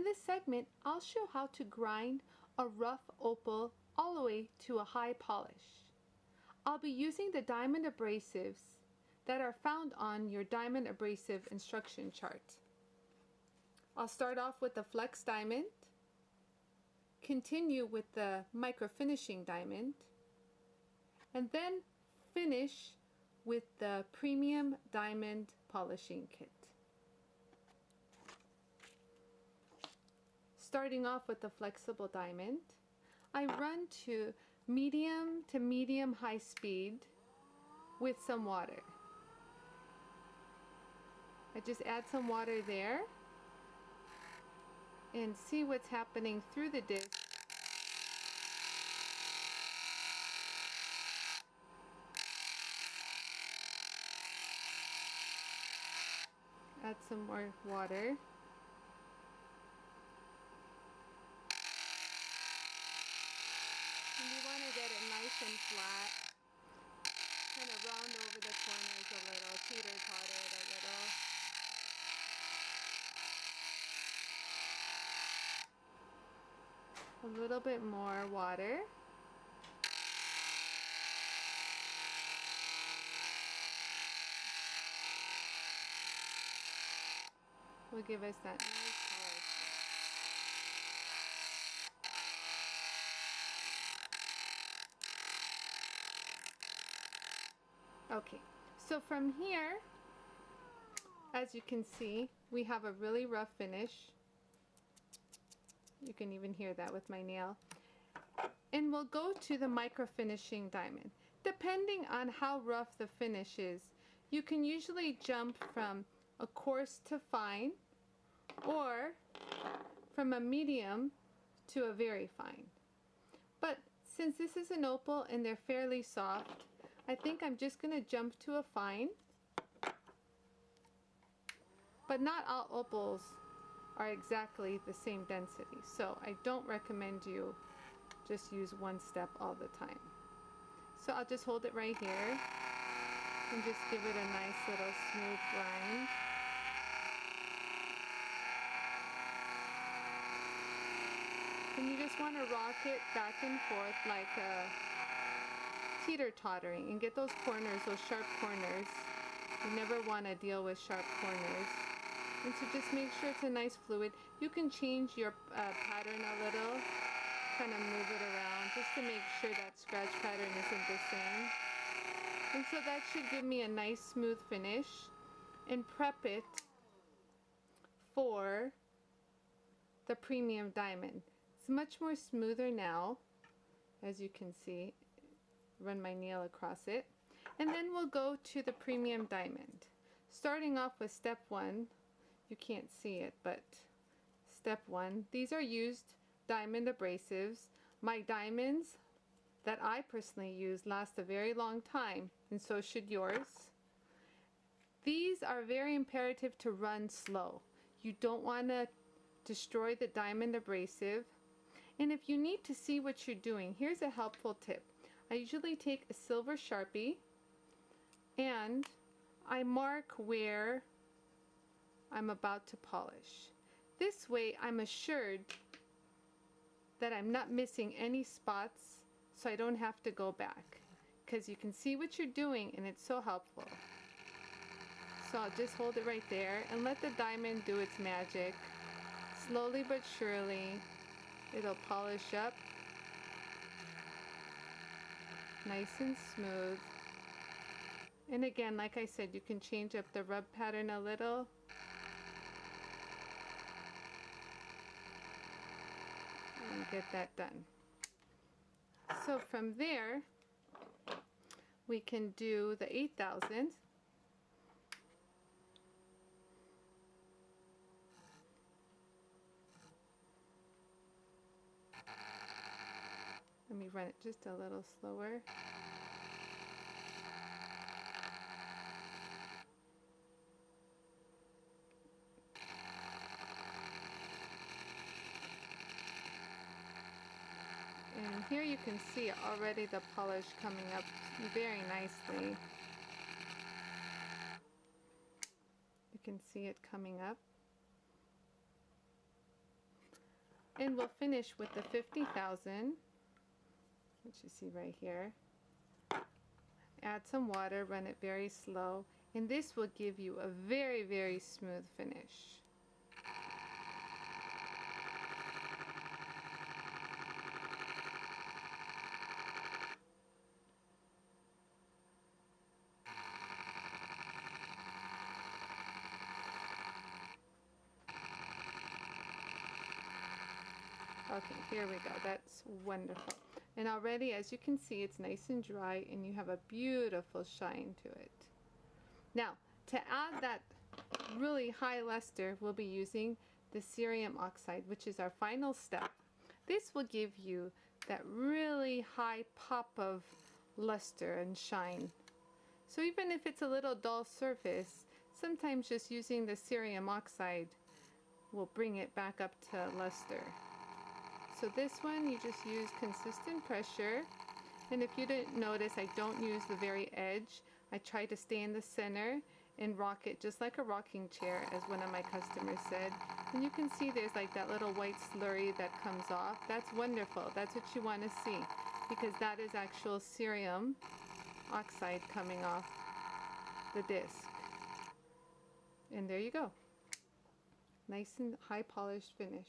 In this segment, I'll show how to grind a rough opal all the way to a high polish. I'll be using the diamond abrasives that are found on your diamond abrasive instruction chart. I'll start off with the flex diamond, continue with the microfinishing diamond, and then finish with the premium diamond polishing kit. Starting off with the flexible diamond, I run to medium high speed with some water. I just add some water there and see what's happening through the disc. Add some more water. And you want to get it nice and flat. Kind of round over the corners a little, teeter-totter it a little. A little bit more water. Will give us that nice polish. Okay, so from here, as you can see, we have a really rough finish. You can even hear that with my nail. And we'll go to the microfinishing diamond. Depending on how rough the finish is, you can usually jump from a coarse to fine, or from a medium to a very fine. But since this is an opal and they're fairly soft, I think I'm just going to jump to a fine. But not all opals are exactly the same density, so I don't recommend you just use one step all the time. So I'll just hold it right here and just give it a nice little smooth grind. And you just want to rock it back and forth like a teeter-tottering and get those corners, those sharp corners. You never want to deal with sharp corners. And so just make sure it's a nice fluid. You can change your pattern a little, kind of move it around just to make sure that scratch pattern isn't the same. And so that should give me a nice smooth finish and prep it for the premium diamond. It's much more smoother now, as you can see. Run my nail across it. And then we'll go to the premium diamond. Starting off with step 1, you can't see it, but step 1, these are used diamond abrasives. My diamonds that I personally use last a very long time, and so should yours. These are very imperative to run slow. You don't want to destroy the diamond abrasive. And if you need to see what you're doing, here's a helpful tip. I usually take a silver Sharpie and I mark where I'm about to polish. This way I'm assured that I'm not missing any spots, so I don't have to go back, because you can see what you're doing and it's so helpful. So I'll just hold it right there and let the diamond do its magic. Slowly but surely it'll polish up nice and smooth. And again, like I said, you can change up the rub pattern a little. And get that done. So from there, we can do the 8,000. Let me run it just a little slower. And here you can see already the polish coming up very nicely. You can see it coming up. And we'll finish with the 50,000, which you see right here. Add some water, run it very slow, and this will give you a very, very smooth finish. Okay, here we go. That's wonderful. And already, as you can see, it's nice and dry and you have a beautiful shine to it. Now, to add that really high luster, we'll be using the Cerium Oxide, which is our final step. This will give you that really high pop of luster and shine. So even if it's a little dull surface, sometimes just using the Cerium Oxide will bring it back up to luster. So this one, you just use consistent pressure, and if you didn't notice, I don't use the very edge. I try to stay in the center and rock it just like a rocking chair, as one of my customers said. And you can see there's like that little white slurry that comes off. That's wonderful. That's what you want to see, because that is actual Cerium Oxide coming off the disc. And there you go. Nice and high polished finish.